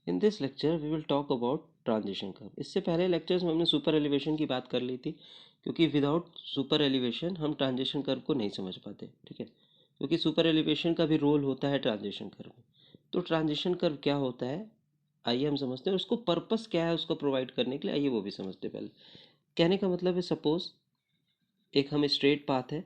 In this lecture we will talk about transition curve. इससे पहले lectures में हमने सुपर एलिवेशन की बात कर ली थी, क्योंकि विदाउट सुपर एलिवेशन हम ट्रांजिशन कर्व को नहीं समझ पाते, ठीक है। क्योंकि सुपर एलिवेशन का भी रोल होता है ट्रांजिशन कर्व में। तो ट्रांजिशन कर्व क्या होता है आइए हम समझते हैं, उसको पर्पस क्या है उसको प्रोवाइड करने के लिए, आइए वो भी समझते हैं। पहले कहने का मतलब है, सपोज एक हम स्ट्रेट पाथ है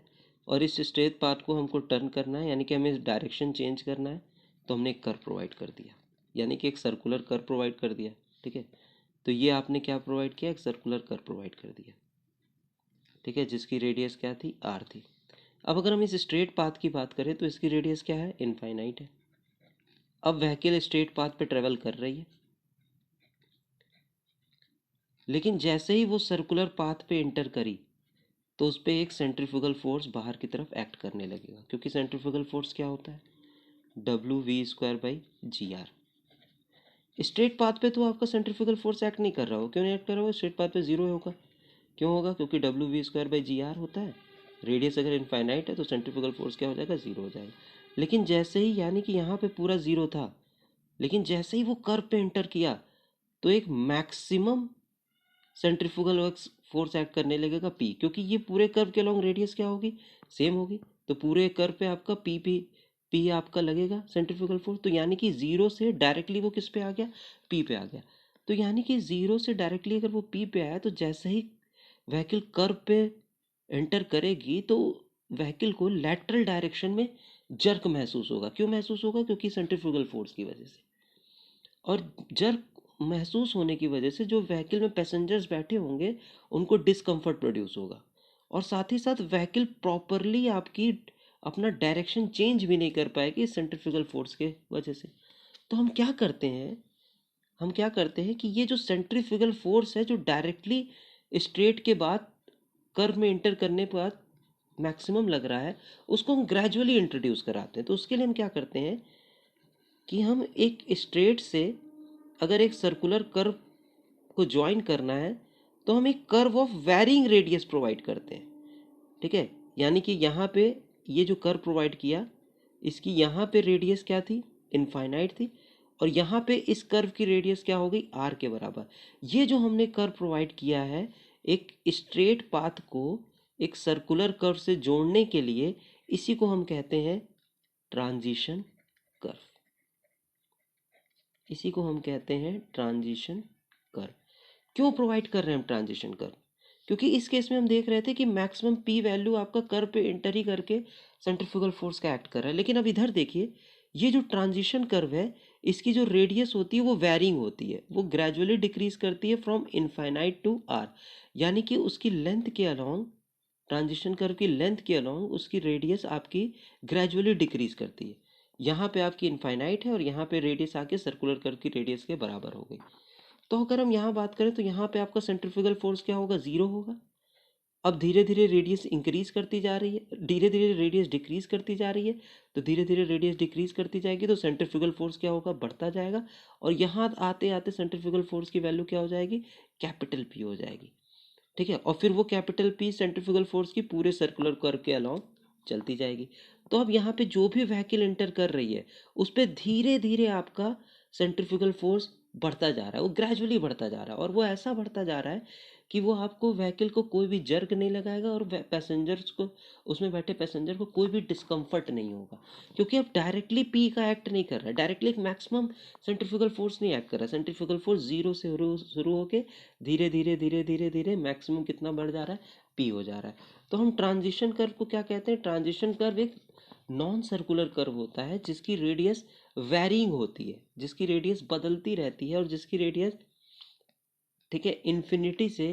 और इस स्ट्रेट पाथ को हमको टर्न करना है, यानी कि हमें डायरेक्शन चेंज करना है, तो हमने एक कर्व प्रोवाइड कर दिया, यानी कि एक सर्कुलर कर्व प्रोवाइड कर दिया, ठीक है। तो ये आपने क्या प्रोवाइड किया, एक सर्कुलर कर्व प्रोवाइड कर दिया, ठीक है, जिसकी रेडियस क्या थी, आर थी। अब अगर हम इस स्ट्रेट पाथ की बात करें तो इसकी रेडियस क्या है, इनफाइनाइट है। अब व्हीकल स्ट्रेट पाथ पे ट्रेवल कर रही है, लेकिन जैसे ही वो सर्कुलर पाथ पे एंटर करी तो उस पर एक सेंट्रीफ्यूगल फोर्स बाहर की तरफ एक्ट करने लगेगा, क्योंकि सेंट्रीफ्यूगल फोर्स क्या होता है, WV² स्ट्रेट पाथ पे तो आपका सेंट्रीफ्यूगल फोर्स एक्ट नहीं कर रहा हो, क्यों नहीं एक्ट कर रहा हो, स्ट्रेट पाथ पे जीरो होगा। क्यों होगा, क्योंकि WV²/GR होता है। रेडियस अगर इनफाइनाइट है तो सेंट्रीफ्यूगल फोर्स क्या हो जाएगा, जीरो हो जाएगा। लेकिन जैसे ही, यानी कि यहाँ पे पूरा जीरो था, लेकिन जैसे ही वो कर्व पे एंटर किया तो एक मैक्सिमम सेंट्रीफ्यूगल फोर्स एक्ट करने लगेगा P, क्योंकि ये पूरे कर्व के लॉन्ग रेडियस क्या होगी, सेम होगी। तो पूरे कर्व पे आपका P आपका लगेगा सेंट्रीफ्यूगल फोर्स। तो यानी कि जीरो से डायरेक्टली वो किस पे आ गया, P पे आ गया। तो यानी कि जीरो से डायरेक्टली अगर वो P पे आया तो जैसे ही व्हीकल कर्व पे एंटर करेगी तो व्हीकल को लैटरल डायरेक्शन में जर्क महसूस होगा। क्यों महसूस होगा, क्योंकि सेंट्रीफ्यूगल फोर्स की वजह से। और जर्क महसूस होने की वजह से जो व्हीकल में पैसेंजर्स बैठे होंगे उनको डिस्कम्फर्ट प्रोड्यूस होगा, और साथ ही साथ व्हीकल प्रॉपरली आपकी अपना डायरेक्शन चेंज भी नहीं कर पाएगी सेंट्रीफ्यूगल फोर्स के वजह से। तो हम क्या करते हैं, कि ये जो सेंट्रीफ्यूगल फोर्स है जो डायरेक्टली स्ट्रेट के बाद कर्व में इंटर करने के बाद मैक्सिमम लग रहा है, उसको हम ग्रेजुअली इंट्रोड्यूस कराते हैं। तो उसके लिए हम क्या करते हैं कि हम एक स्ट्रेट से अगर एक सर्कुलर कर्व को ज्वाइन करना है तो हम एक curve of varying radius provide करते हैं, ठीक है। यानी कि यहाँ पे ये जो कर्व प्रोवाइड किया, इसकी यहाँ पे रेडियस क्या थी, इनफाइनाइट थी, और यहाँ पे इस कर्व की रेडियस क्या हो गई, आर के बराबर। ये जो हमने कर्व प्रोवाइड किया है एक स्ट्रेट पाथ को एक सर्कुलर कर्व से जोड़ने के लिए, इसी को हम कहते हैं ट्रांजिशन कर्व। इसी को हम कहते हैं ट्रांजिशन कर्व। क्यों प्रोवाइड कर रहे हैं हम ट्रांजिशन कर्व, क्योंकि इस केस में हम देख रहे थे कि मैक्सिमम P वैल्यू आपका कर्व पे एंटर ही करके सेंट्रीफ्यूगल फोर्स का एक्ट कर रहा है। लेकिन अब इधर देखिए, ये जो ट्रांजिशन कर्व है इसकी जो रेडियस होती है वो वैरिंग होती है, वो ग्रेजुअली डिक्रीज करती है फ्रॉम इनफाइनाइट टू R। यानी कि उसकी लेंथ के अलॉन्ग, ट्रांजिशन कर्व की लेंथ के अलॉन्ग उसकी रेडियस आपकी ग्रेजुअली डिक्रीज करती है। यहाँ पे आपकी इनफाइनाइट है और यहाँ पे रेडियस आके सर्कुलर कर्व की रेडियस के बराबर हो गई। तो अगर हम यहाँ बात करें तो यहाँ पे आपका सेंट्रीफ्यूगल फोर्स क्या होगा, जीरो होगा। अब धीरे धीरे रेडियस इंक्रीज करती जा रही है, धीरे धीरे रेडियस डिक्रीज करती जा रही है, तो धीरे धीरे रेडियस डिक्रीज करती जाएगी तो सेंट्रीफ्यूगल फोर्स क्या होगा, बढ़ता जाएगा। और यहाँ आते आते सेंट्रीफ्यूगल फोर्स की वैल्यू क्या हो जाएगी, कैपिटल P हो जाएगी, ठीक है। और फिर वो कैपिटल P सेंट्रीफ्यूगल फोर्स की पूरे सर्कुलर कर्व के अलॉन्ग चलती जाएगी। तो अब यहाँ पे जो भी व्हीकल एंटर कर रही है उस पर धीरे धीरे आपका सेंट्रीफ्यूगल फोर्स बढ़ता जा रहा है, वो ग्रेजुअली बढ़ता जा रहा है, और वो ऐसा बढ़ता जा रहा है कि वो आपको व्हीकल को कोई भी जर्क नहीं लगाएगा और पैसेंजर्स को, उसमें बैठे पैसेंजर को कोई भी डिस्कम्फर्ट नहीं होगा, क्योंकि अब डायरेक्टली P का एक्ट नहीं कर रहा है, डायरेक्टली एक मैक्सिमम सेंट्रीफ्यूगल फोर्स नहीं एक्ट कर रहा है। सेंट्रीफ्यूगल फोर्स जीरो से शुरू होके धीरे धीरे धीरे धीरे धीरे मैक्सिमम कितना बढ़ जा रहा है, P हो जा रहा है। तो हम ट्रांजिशन कर्व को क्या कहते हैं, ट्रांजिशन कर्व एक नॉन सर्कुलर कर्व होता है जिसकी रेडियस वैरिंग होती है, जिसकी रेडियस बदलती रहती है, और जिसकी रेडियस, ठीक है, इन्फिनिटी से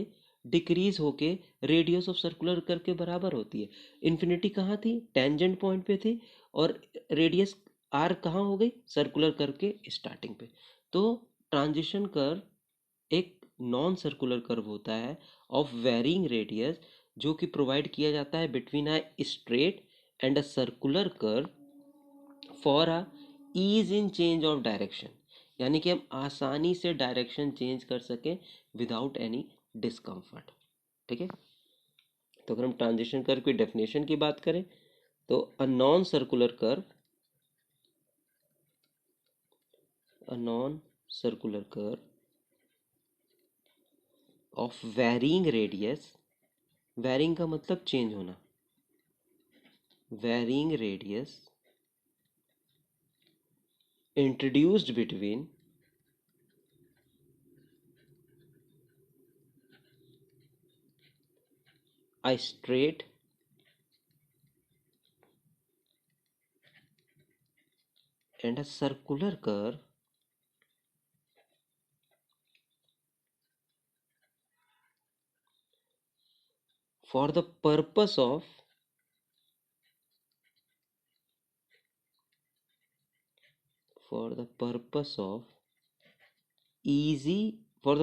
डिक्रीज होके रेडियस ऑफ सर्कुलर कर्व के बराबर होती है। इन्फिनिटी कहाँ थी, टेंजेंट पॉइंट पे थी, और रेडियस आर कहाँ हो गई, सर्कुलर कर्व के स्टार्टिंग पे। तो ट्रांजिशन कर्व एक नॉन सर्कुलर कर्व होता है ऑफ वेरिंग रेडियस, जो कि प्रोवाइड किया जाता है between a straight and a circular curve for a ease in change of direction, यानी कि हम आसानी से डायरेक्शन चेंज कर सकें विदाउट एनी डिस्कम्फर्ट, ठीक है। तो अगर हम ट्रांजिशन कर्व की डेफिनेशन की बात करें तो a non circular curve of varying radius, varying का मतलब चेंज होना, varying radius introduced between a straight and a circular curve for the purpose of for the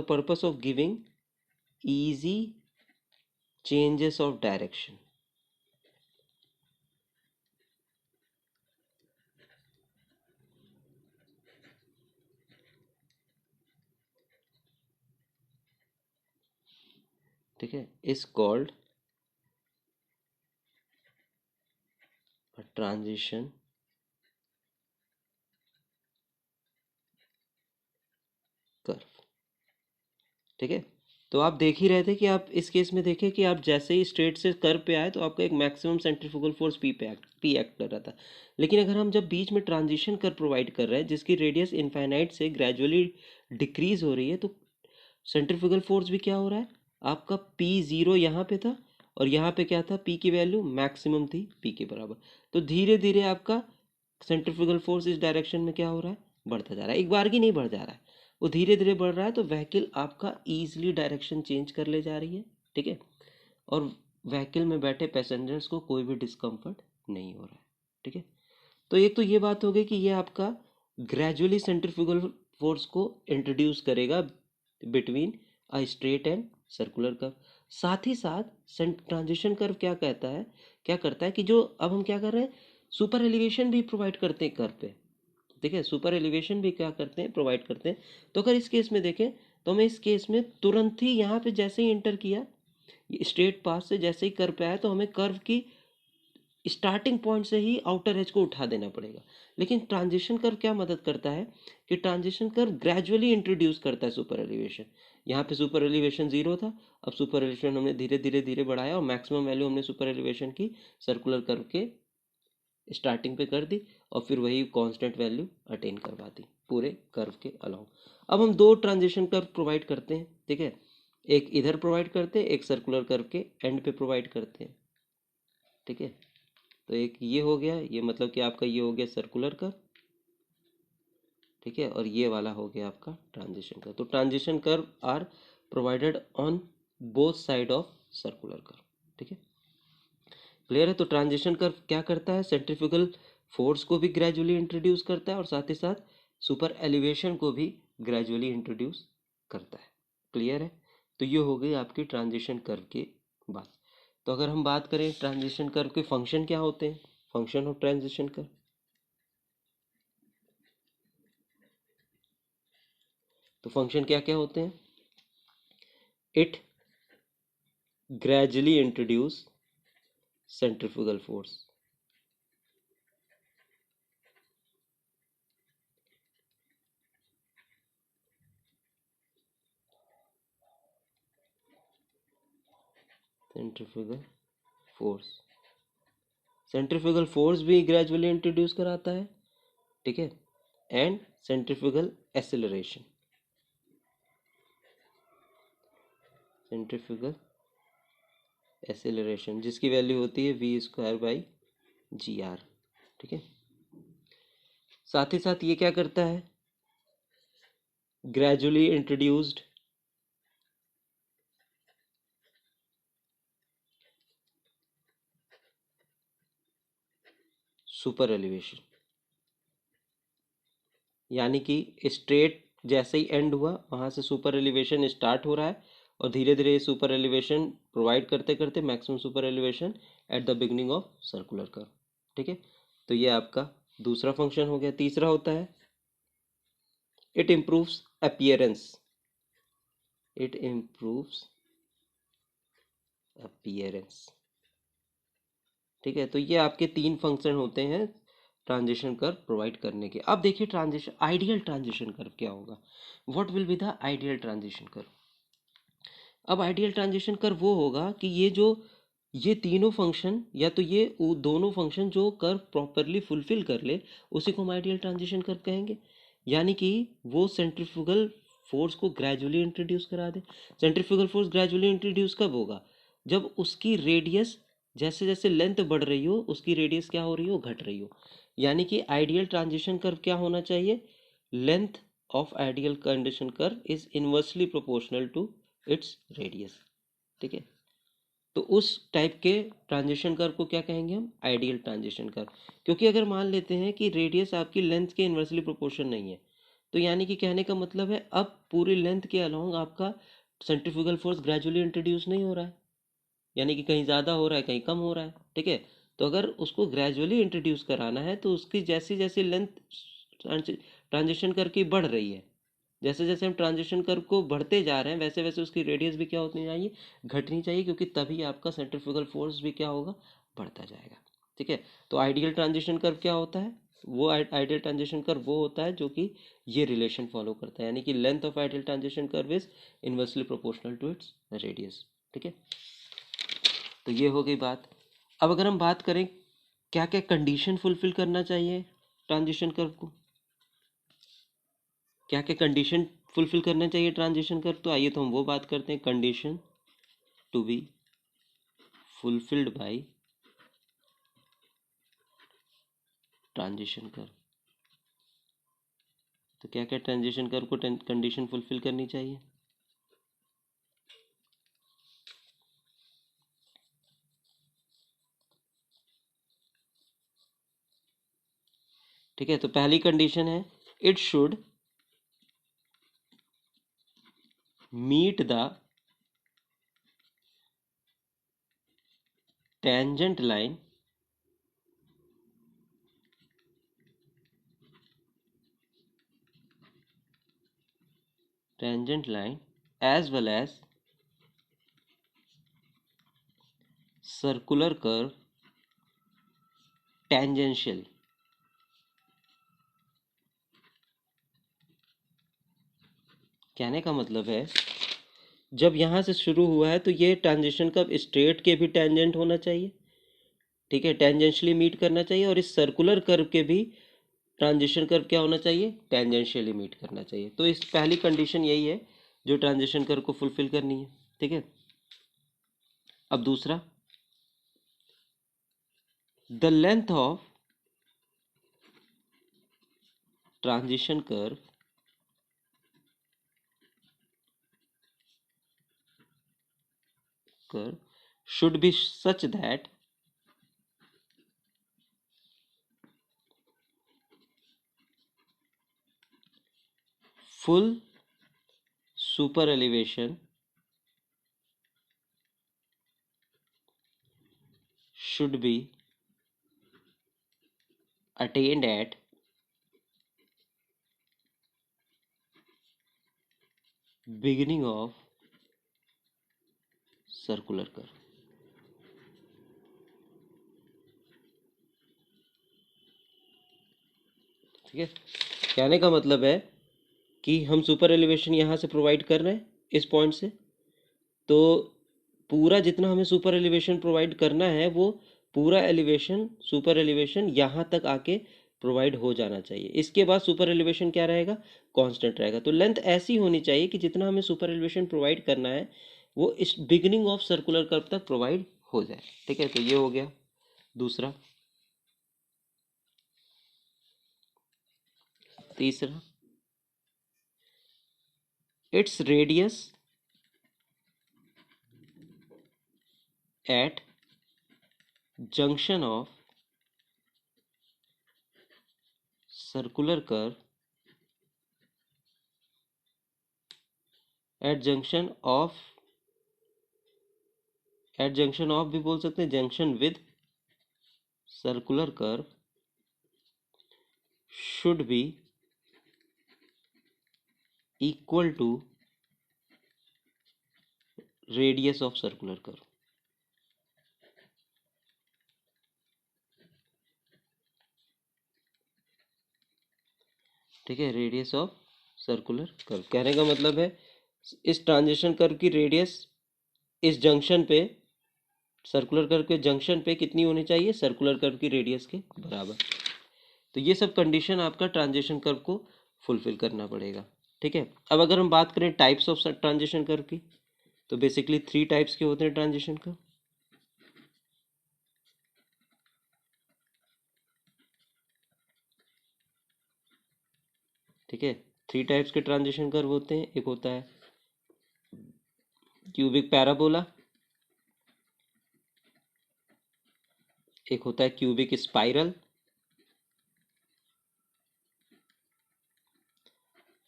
purpose of giving easy changes of direction. ठीक है, is called a transition curve. ठीक है, तो आप देख ही रहे थे कि आप इस केस में देखें कि आप जैसे ही स्ट्रेट से कर्व पे आए तो आपका एक maximum centrifugal force P act कर रहा था। लेकिन अगर हम जब बीच में ट्रांजिशन कर्व प्रोवाइड कर रहे हैं जिसकी रेडियस इनफाइनाइट से ग्रेजुअली डिक्रीज हो रही है, तो सेंट्रीफ्यूगल फोर्स भी क्या हो रहा है, आपका P0 यहाँ पे था और यहाँ पे क्या था, P की वैल्यू मैक्सिमम थी P के बराबर। तो धीरे धीरे आपका सेंट्रीफ्यूगल फोर्स इस डायरेक्शन में क्या हो रहा है, बढ़ता जा रहा है, एक बार की नहीं बढ़ जा रहा है, वो धीरे धीरे बढ़ रहा है। तो व्हीकल आपका ईजिली डायरेक्शन चेंज कर ले जा रही है। ठीक है, और व्हीकल में बैठे पैसेंजर्स को कोई भी डिस्कम्फर्ट नहीं हो रहा है। ठीक है, तो एक तो ये बात हो गई कि ये आपका ग्रेजुअली सेंट्रीफ्यूगल फोर्स को इंट्रोड्यूस करेगा between a straight and circular curve. साथ ही साथ ट्रांजिशन कर्व क्या कहता है, क्या करता है कि जो अब हम क्या कर रहे हैं, सुपर एलिवेशन भी प्रोवाइड करते हैं कर्व पे। ठीक है, सुपर एलिवेशन भी क्या करते हैं, प्रोवाइड करते हैं। तो अगर इस केस में देखें तो हमें इस केस में तुरंत ही यहाँ पे जैसे ही इंटर किया, स्ट्रेट पाथ से जैसे ही कर्व पे आया, तो हमें कर्व की स्टार्टिंग पॉइंट से ही आउटर एज को उठा देना पड़ेगा। लेकिन ट्रांजिशन कर्व क्या मदद करता है कि ट्रांजिशन कर्व ग्रेजुअली इंट्रोड्यूस करता है सुपर एलिवेशन। यहाँ पे सुपर एलिवेशन 0 था, अब सुपर एलिवेशन हमने धीरे धीरे धीरे बढ़ाया और मैक्सिमम वैल्यू हमने सुपर एलिवेशन की सर्कुलर कर्व के स्टार्टिंग पे कर दी और फिर वही कांस्टेंट वैल्यू अटेन करवा दी पूरे कर्व के अलाउंग। अब हम दो ट्रांजिशन कर्व प्रोवाइड करते हैं। ठीक है, एक इधर प्रोवाइड करते हैं, एक सर्कुलर कर्व के एंड पे प्रोवाइड करते हैं। ठीक है, तो एक ये हो गया, ये मतलब कि आपका ये हो गया सर्कुलर कर्व। ठीक है, और ये वाला हो गया आपका ट्रांजिशन कर्व। तो transition curve are provided on both side of circular curve. ठीक है, क्लियर है। तो ट्रांजिशन कर्व क्या करता है, सेंट्रीफ्यूगल फोर्स को भी ग्रेजुअली इंट्रोड्यूस करता है और साथ ही साथ सुपर एलिवेशन को भी ग्रेजुअली इंट्रोड्यूस करता है। क्लियर है, तो ये हो गई आपकी ट्रांजिशन कर्व की बात। तो अगर हम बात करें ट्रांजिशन कर्व के फंक्शन क्या होते हैं, फंक्शन ऑफ ट्रांजिशन कर्व, तो फंक्शन क्या क्या होते हैं, it gradually introduce centrifugal force, centrifugal force, centrifugal force भी ग्रेजुअली इंट्रोड्यूस कराता है। ठीक है, and centrifugal acceleration, centrifugal acceleration जिसकी वैल्यू होती है v²/g r। ठीक है, साथ ही साथ ये क्या करता है, ग्रेजुअली इंट्रोड्यूस्ड सुपर एलिवेशन, यानी कि स्ट्रेट जैसे ही एंड हुआ वहां से सुपर एलिवेशन स्टार्ट हो रहा है और धीरे धीरे सुपर एलिवेशन प्रोवाइड करते करते maximum super elevation at the beginning of circular curve. ठीक है, तो ये आपका दूसरा फंक्शन हो गया। तीसरा होता है it improves appearance, it improves appearance. ठीक है, तो ये आपके तीन फंक्शन होते हैं ट्रांजिशन कर्व प्रोवाइड करने के। अब देखिए ट्रांजिशन, आइडियल ट्रांजिशन कर्व क्या होगा, what will be the ideal transition curve. अब आइडियल ट्रांजिशन कर्व वो होगा कि ये तीनों फंक्शन या तो ये दोनों फंक्शन जो कर्व प्रॉपरली फुलफिल कर ले, उसी को हम आइडियल ट्रांजिशन कर्व कहेंगे। यानी कि वो सेंट्रीफ्यूगल फोर्स को ग्रेजुअली इंट्रोड्यूस करा दे। सेंट्रीफ्यूगल फोर्स ग्रेजुअली इंट्रोड्यूस कब होगा, जब उसकी रेडियस जैसे जैसे लेंथ बढ़ रही हो उसकी रेडियस क्या हो रही हो, घट रही हो। यानी कि आइडियल ट्रांजिशन कर्व क्या होना चाहिए, length of ideal condition curve is inversely proportional to its radius. ठीक है, तो उस टाइप के ट्रांजिशन कर्व को क्या कहेंगे हम, आइडियल ट्रांजिशन कर्व। क्योंकि अगर मान लेते हैं कि रेडियस आपकी लेंथ के इन्वर्सली प्रोपोर्शन नहीं है, तो यानी कि कहने का मतलब है अब पूरी लेंथ के अलोंग आपका सेंट्रीफ्यूगल फोर्स ग्रेजुअली इंट्रोड्यूस नहीं हो रहा है, यानी कि कहीं ज़्यादा हो रहा है कहीं कम हो रहा है। ठीक है, तो अगर उसको ग्रेजुअली इंट्रोड्यूस कराना है तो उसकी जैसी जैसी लेंथ ट्रांजिशन कर्व की बढ़ रही है, जैसे जैसे हम ट्रांजिशन कर्व को बढ़ते जा रहे हैं वैसे वैसे उसकी रेडियस भी क्या होनी चाहिए, घटनी चाहिए, क्योंकि तभी आपका सेंट्रीफ्यूगल फोर्स भी क्या होगा, बढ़ता जाएगा। ठीक है, तो आइडियल ट्रांजिशन कर्व क्या होता है, वो आइडियल ट्रांजिशन कर्व वो होता है जो कि ये रिलेशन फॉलो करता है, यानी कि length of ideal transition curve is inversely proportional to its radius. ठीक है, तो ये हो गई बात। अब अगर हम बात करें क्या क्या कंडीशन फुलफिल करना चाहिए ट्रांजिशन कर्व को, क्या क्या कंडीशन फुलफिल करना चाहिए ट्रांजिशन कर्व, तो आइए तो हम वो बात करते हैं। Condition to be fulfilled by transition curve. तो क्या क्या ट्रांजिशन कर्व को कंडीशन फुलफिल करनी चाहिए, ठीक है। तो पहली कंडीशन है it should meet the tangent line as well as circular curve tangential। कहने का मतलब है जब यहाँ से शुरू हुआ है तो ये ट्रांजिशन कर्व स्ट्रेट के भी टेंजेंट होना चाहिए, ठीक है, टेंजेंशियली मीट करना चाहिए, और इस सर्कुलर कर्व के भी ट्रांजिशन कर्व क्या होना चाहिए, टेंजेंशियली मीट करना चाहिए। तो इस पहली कंडीशन यही है जो ट्रांजिशन कर्व को फुलफिल करनी है। ठीक है, अब दूसरा, the length of transition curve should be such that full super elevation should be attained at beginning of circular curve। ठीक है, कहने का मतलब है कि हम सुपर एलिवेशन यहाँ से प्रोवाइड कर रहे हैं इस पॉइंट से, तो पूरा जितना हमें सुपर एलिवेशन प्रोवाइड करना है वो पूरा एलिवेशन सुपर एलिवेशन यहाँ तक आके प्रोवाइड हो जाना चाहिए। इसके बाद सुपर एलिवेशन क्या रहेगा, कांस्टेंट रहेगा। तो लेंथ ऐसी होनी चाहिए कि जितना हमें सुपर एलिवेशन प्रोवाइड करना है वो इस बिगिनिंग ऑफ सर्कुलर कर्व तक प्रोवाइड हो जाए। ठीक है, तो ये हो गया दूसरा। तीसरा, its radius at junction of circular curve at junction of भी बोल सकते हैं, junction with circular curve should be equal to radius of circular curve। ठीक है, रेडियस ऑफ सर्कुलर कर्व। कहने का मतलब है इस ट्रांजिशन कर्व की रेडियस इस जंक्शन पे, सर्कुलर कर्व के जंक्शन पे कितनी होनी चाहिए, सर्कुलर कर्व की रेडियस के बराबर। तो ये सब कंडीशन आपका ट्रांजिशन कर्व को फुलफिल करना पड़ेगा। ठीक है, अब अगर हम बात करें टाइप्स ऑफ ट्रांजिशन कर्व की, तो बेसिकली 3 टाइप्स के होते हैं ट्रांजिशन कर्व। ठीक है, 3 टाइप्स के ट्रांजिशन कर्व होते हैं। एक होता है क्यूबिक पैराबोला, एक होता है क्यूबिक स्पाइरल,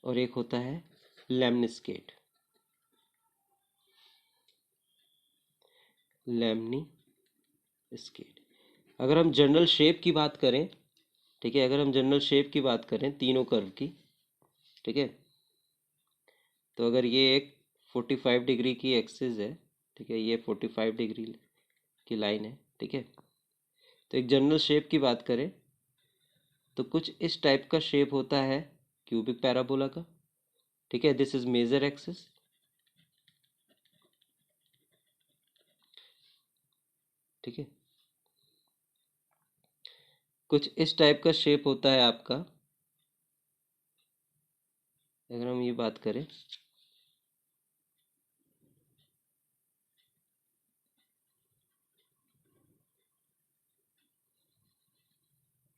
और एक होता है लेमनिस्केट। लेमनिस्केट। अगर हम जनरल शेप की बात करें, ठीक है, अगर हम जनरल शेप की बात करें तीनों कर्व की, ठीक है, तो अगर ये एक 45 डिग्री की एक्सिस है, ठीक है, ये 45 डिग्री की लाइन है, ठीक है, तो एक जनरल शेप की बात करें तो कुछ इस टाइप का शेप होता है क्यूबिक पैराबोला का। ठीक है, दिस इज मेजर एक्सिस। ठीक है, कुछ इस टाइप का शेप होता है आपका, अगर हम ये बात करें,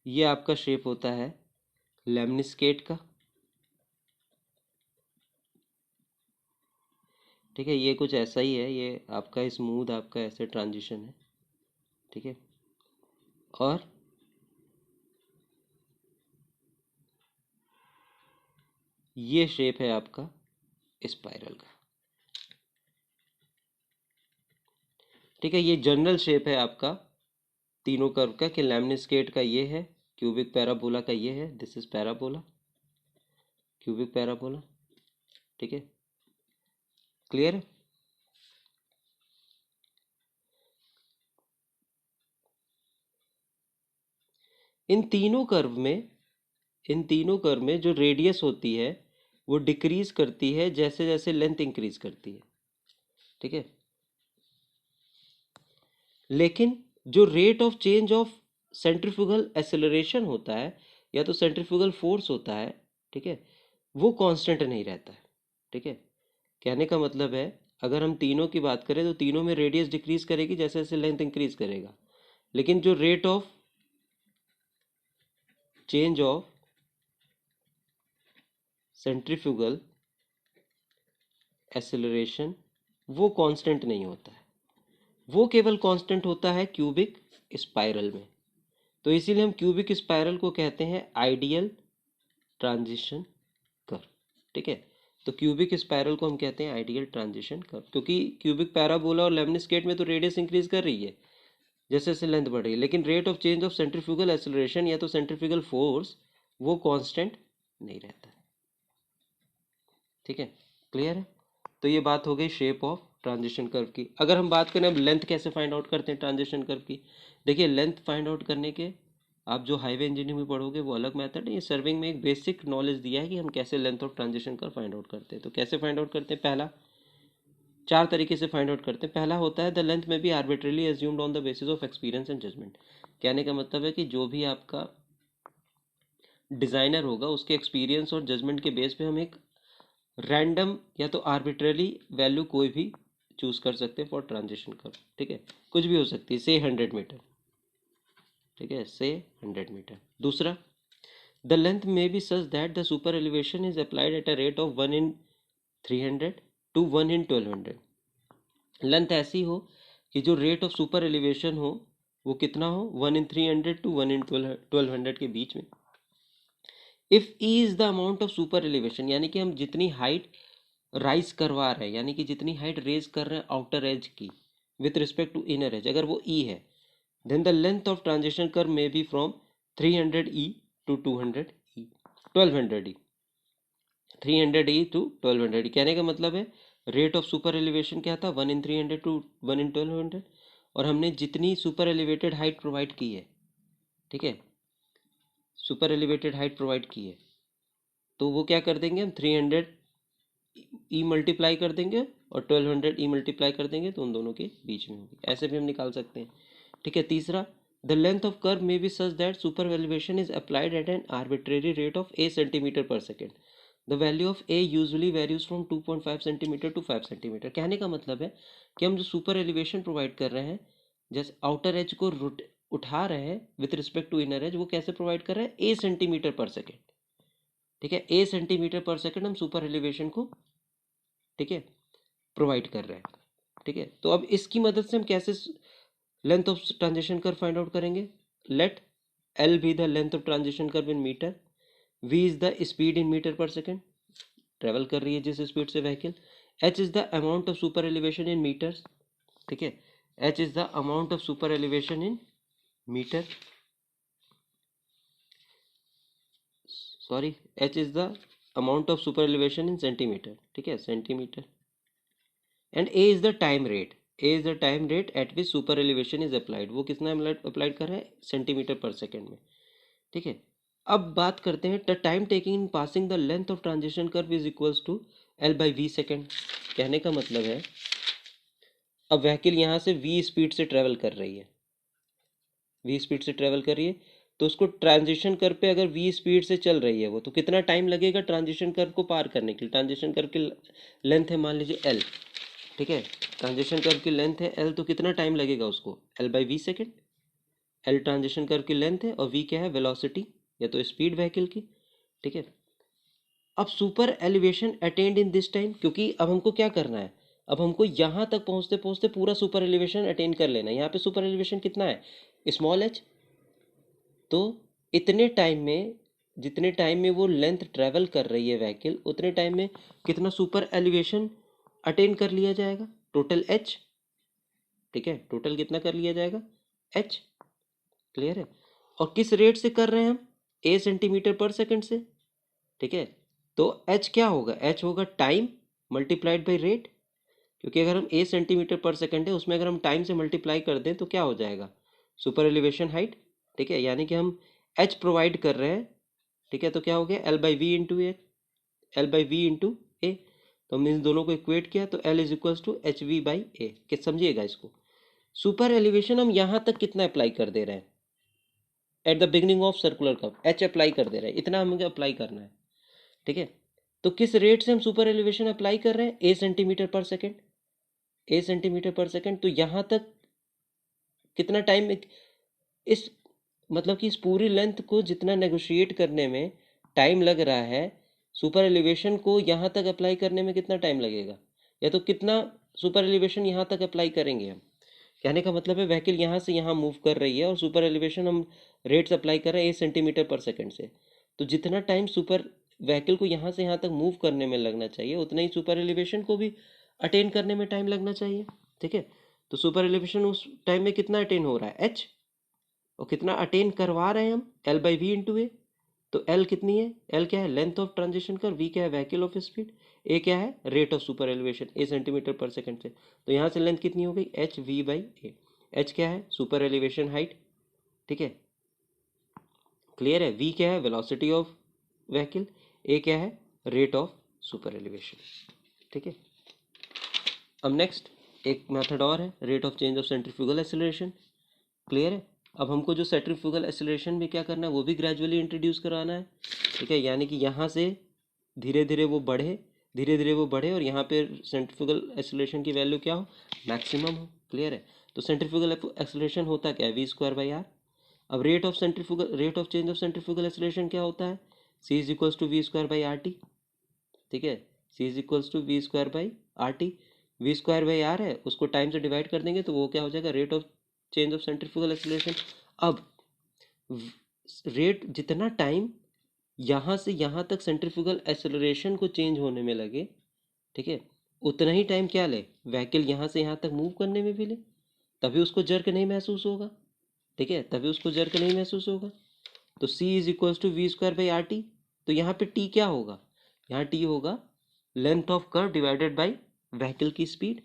ये आपका शेप होता है लेमनिस्केट का। ठीक है, ये कुछ ऐसा ही है, ये आपका स्मूथ आपका ऐसे ट्रांजिशन है। ठीक है, और ये शेप है आपका स्पाइरल का। ठीक है, ये जनरल शेप है आपका तीनों कर्व का, कि लेमनिस्केट का ये है, क्यूबिक पैराबोला का ये है, this is parabola, cubic parabola. ठीक है, क्लियर है। इन तीनों कर्व में, इन तीनों कर्व में जो रेडियस होती है वो डिक्रीज करती है जैसे जैसे लेंथ इंक्रीज करती है। ठीक है, लेकिन जो rate of change of centrifugal acceleration होता है या तो सेंट्रीफ्यूगल फोर्स होता है, ठीक है, वो कांस्टेंट नहीं रहता है। ठीक है, कहने का मतलब है अगर हम तीनों की बात करें तो तीनों में रेडियस डिक्रीज करेगी जैसे जैसे लेंथ इंक्रीज करेगा, लेकिन जो rate of change of centrifugal acceleration वो कांस्टेंट नहीं होता है, वो केवल कांस्टेंट होता है क्यूबिक स्पाइरल में। तो इसीलिए हम क्यूबिक स्पाइरल को कहते हैं आइडियल ट्रांजिशन कर्व। ठीक है, तो क्यूबिक स्पाइरल को हम कहते हैं आइडियल ट्रांजिशन कर्व, क्योंकि क्यूबिक पैराबोला और लेमनिस्केट में तो रेडियस इंक्रीज कर रही है जैसे जैसे लेंथ बढ़ रही है, लेकिन rate of change of centrifugal acceleration या तो सेंट्रीफ्यूगल फोर्स वो कांस्टेंट नहीं रहता। ठीक है, क्लियर है। तो ये बात हो गई शेप ऑफ ट्रांजिशन कर्व की। अगर हम बात करें अब लेंथ कैसे फाइंड आउट करते हैं ट्रांजिशन कर्व की, देखिए लेंथ फाइंड आउट करने के आप जो हाईवे इंजीनियरिंग में पढ़ोगे वो अलग मेथड है, ये सर्विंग में एक बेसिक नॉलेज दिया है कि हम कैसे length of transition curve find out करते हैं। तो कैसे फाइंड आउट करते हैं, पहला 4 तरीके से फाइंड आउट करते हैं। पहला होता है the length may be arbitrarily assumed on the basis of experience and judgement. कहने का मतलब है कि जो भी आपका डिज़ाइनर होगा उसके एक्सपीरियंस और जजमेंट के बेस पे हम एक रैंडम या तो आर्बिट्ररी वैल्यू कोई भी चूज कर सकते हैं फॉर ट्रांजिशन कर्व। ठीक है, कुछ भी हो सकती है, से 100 मीटर। ठीक है, से 100 मीटर। दूसरा, the length may be such that the super elevation is applied at a rate of 1/300 to 1/1200। Length ऐसी हो कि जो रेट ऑफ सुपर एलिवेशन हो वो कितना हो, 1/300 टू 1/1200 के बीच में। If E is the amount of super elevation, यानी कि हम जितनी हाइट राइज करवा रहे हैं, यानी कि जितनी हाइट रेज कर रहे हैं आउटर एज की with respect to inner edge, अगर वो ई है, then the length of transition curve may be from 300 e to 200 e, 1200 e, 300 e to 1200 e. कहने का मतलब है रेट ऑफ सुपर एलिवेशन क्या था, 1/300 टू 1/1200, और हमने जितनी सुपर एलिवेटेड हाइट प्रोवाइड की है, ठीक है, सुपर एलिवेटेड हाइट प्रोवाइड की है, तो वो क्या कर देंगे हम 300 ई मल्टीप्लाई कर देंगे और 1200 ई मल्टीप्लाई कर देंगे तो उन दोनों के बीच में होगी। ऐसे भी हम निकाल सकते हैं। ठीक है। तीसरा, the length of curve may be such that super elevation is applied at an arbitrary rate of A centimetre per second. The value of A usually varies from 2.5 centimetre to 5 centimetre. कहने का मतलब है कि हम जो super elevation provide कर रहे हैं, जैसे आउटर एज को उठा रहे हैं with respect to inner edge, वो कैसे प्रोवाइड कर रहे हैं? A centimetre per second. ठीक है, ए सेंटीमीटर पर सेकेंड हम सुपर एलिवेशन को, ठीक है, प्रोवाइड कर रहे हैं। ठीक है, तो अब इसकी मदद से हम कैसे length of transition curve find out करेंगे? Let L be the length of transition curve in metre, V is the speed in metre per second, travel कर रही है जिस स्पीड से vehicle, H is the amount of super elevation in metres. ठीक है, H is the amount of super elevation in metre, sorry, H is the amount of super elevation in centimetre. ठीक है, centimetre. And A is the time rate, A is the time rate at which super elevation is applied. वो कितना applied कर रहे हैं? Centimetre per second में। ठीक है, अब बात करते हैं the time taking in passing the length of transition curve is equals to L by V second. कहने का मतलब है अब व्हीकल यहाँ से वी स्पीड से ट्रेवल कर रही है, वी स्पीड से ट्रेवल कर रही है, तो उसको ट्रांजिशन कर्व पे अगर वी स्पीड से चल रही है वो, तो कितना टाइम लगेगा ट्रांजिशन कर्व को पार करने के लिए? ट्रांजिशन कर्व की लेंथ है मान लीजिए एल। ठीक है, ट्रांजिशन कर्व की लेंथ है एल, तो कितना टाइम लगेगा उसको? L by V second. L transition curve की लेंथ है और वी क्या है? वेलोसिटी या तो स्पीड व्हीकल की। ठीक है, अब super elevation attend in this time, क्योंकि अब हमको क्या करना है? अब हमको यहाँ तक पहुँचते पहुँचते पूरा सुपर एलिवेशन अटेन कर लेना है। यहाँ पे सुपर एलिवेशन कितना है? Small H. तो इतने टाइम में, जितने टाइम में वो लेंथ ट्रेवल कर रही है व्हीकल, उतने टाइम में कितना सुपर एलिवेशन अटेन कर लिया जाएगा? Total H. ठीक है, टोटल कितना कर लिया जाएगा? एच। क्लियर है? और किस रेट से कर रहे हैं हम? ए सेंटीमीटर पर सेकंड से। ठीक है, तो एच क्या होगा? एच होगा टाइम मल्टीप्लाइड बाई रेट, क्योंकि अगर हम ए सेंटीमीटर पर सेकंड है उसमें अगर हम टाइम से मल्टीप्लाई कर दें तो क्या हो जाएगा? Super elevation height. ठीक है, यानी कि हम एच प्रोवाइड कर रहे हैं। ठीक है, तो क्या हो गया? L by V into A, L by V into A. तो हमने इन दोनों को इक्वेट किया तो L is equals to H V by A. किस समझिएगा इसको? सुपर एलिवेशन हम यहाँ तक कितना अप्लाई कर दे रहे हैं? At the beginning of circular curve H apply कर दे रहे हैं, इतना हमें अप्लाई करना है। ठीक है, तो किस रेट से हम सुपर एलिवेशन अप्लाई कर रहे हैं? A centimetre per second, A centimetre per second. तो यहाँ तक कितना टाइम, इस मतलब कि इस पूरी लेंथ को जितना नेगोशिएट करने में टाइम लग रहा है, सुपर एलिवेशन को यहाँ तक अप्लाई करने में कितना टाइम लगेगा? या तो कितना सुपर एलिवेशन यहाँ तक अप्लाई करेंगे हम? कहने का मतलब है व्हीकल यहाँ से यहाँ मूव कर रही है और सुपर एलिवेशन हम रेट्स अप्लाई कर रहे हैं ए सेंटीमीटर पर सेकेंड से, तो जितना टाइम सुपर व्हीकल को यहाँ से यहाँ तक मूव करने में लगना चाहिए उतना ही सुपर एलिवेशन को भी अटेन करने में टाइम लगना चाहिए। ठीक है, तो सुपर एलिवेशन उस टाइम में कितना अटेन हो रहा है? एच। और कितना अटेन करवा रहे हैं हम? L by V into A. तो एल कितनी है? एल क्या है? लेंथ ऑफ ट्रांजिशन कर, वी क्या है? व्हीकल ऑफ स्पीड, ए क्या है? Rate of super elevation A centimetre पर सेकंड से। तो यहाँ से लेंथ कितनी हो गई? H V by A. H क्या है? Super elevation height. ठीक है, क्लियर है? वी क्या है? वेलोसिटी ऑफ व्हीकल, ए क्या है? Rate of super elevation. ठीक है, अब नेक्स्ट एक मेथड और है, rate of change of centrifugal acceleration. Clear है? अब हमको जो सेंट्रीफ्यूगल एक्सेलरेशन भी क्या करना है? वो भी ग्रेजुअली इंट्रोड्यूस कराना है। ठीक है, यानी कि यहाँ से धीरे धीरे वो बढ़े, धीरे धीरे वो बढ़े और यहाँ पे सेंट्रीफ्यूगल एक्सेलरेशन की वैल्यू क्या हो? मैक्सिमम हो। क्लियर है? तो सेंट्रीफ्यूगल एक्सेलरेशन होता क्या है? V square by R. अब rate of change of centrifugal acceleration क्या होता है? C is equals to V square by R T. ठीक है, C is equals to V square by R T. V square by R है, उसको time से divide कर देंगे तो वो क्या हो जाएगा? Rate of change of centrifugal acceleration. अब रेट जितना टाइम यहाँ से यहाँ तक सेंट्रीफ्यूगल एक्सेलरेशन को चेंज होने में लगे, ठीक है, उतना ही टाइम क्या ले? व्हीकल यहाँ से यहाँ तक मूव करने में भी ले, तभी उसको जर्क नहीं महसूस होगा। ठीक है, तभी उसको जर्क नहीं महसूस होगा। तो c is equals to V square by R T. तो यहाँ पे t क्या होगा? यहाँ t होगा length of curve divided by vehicle की स्पीड,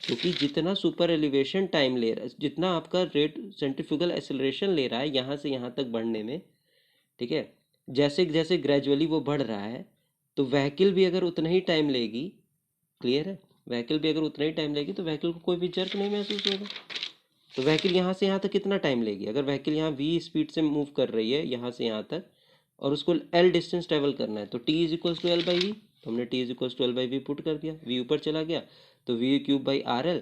क्योंकि जितना सुपर एलिवेशन टाइम ले रहा है, जितना आपका रेट सेंट्रीफ्यूगल एक्सेलरेशन ले रहा है यहाँ से यहाँ तक बढ़ने में, ठीक है, जैसे जैसे ग्रेजुअली वो बढ़ रहा है, तो व्हीकल भी अगर उतना ही टाइम लेगी, क्लियर है, व्हीकल भी अगर उतना ही टाइम लेगी तो व्हीकल को कोई भी जर्क नहीं महसूस होगा। तो व्हीकल यहाँ से यहाँ तक कितना टाइम लेगी? अगर व्हीकल यहाँ v स्पीड से मूव कर रही है यहाँ से यहाँ तक, और उसको l डिस्टेंस ट्रेवल करना है, तो t is equals to L by V, तो हमने t is equals to L by V put कर दिया, v ऊपर चला गया तो v cube by R L,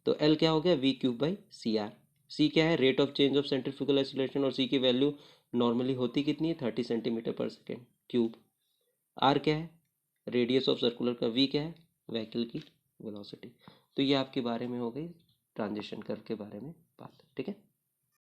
तो l क्या हो गया, v cube by C R. c क्या है, rate of change of centrifugal acceleration, और c की वैल्यू नॉर्मली होती कितनी है, 30 centimetre per second cube. r क्या है, रेडियस ऑफ सर्कुलर का, v क्या है, व्हीकल की वेलोसिटी। तो ये आपके बारे में हो गई ट्रांजिशन कर्व के बारे में बात, ठीक है।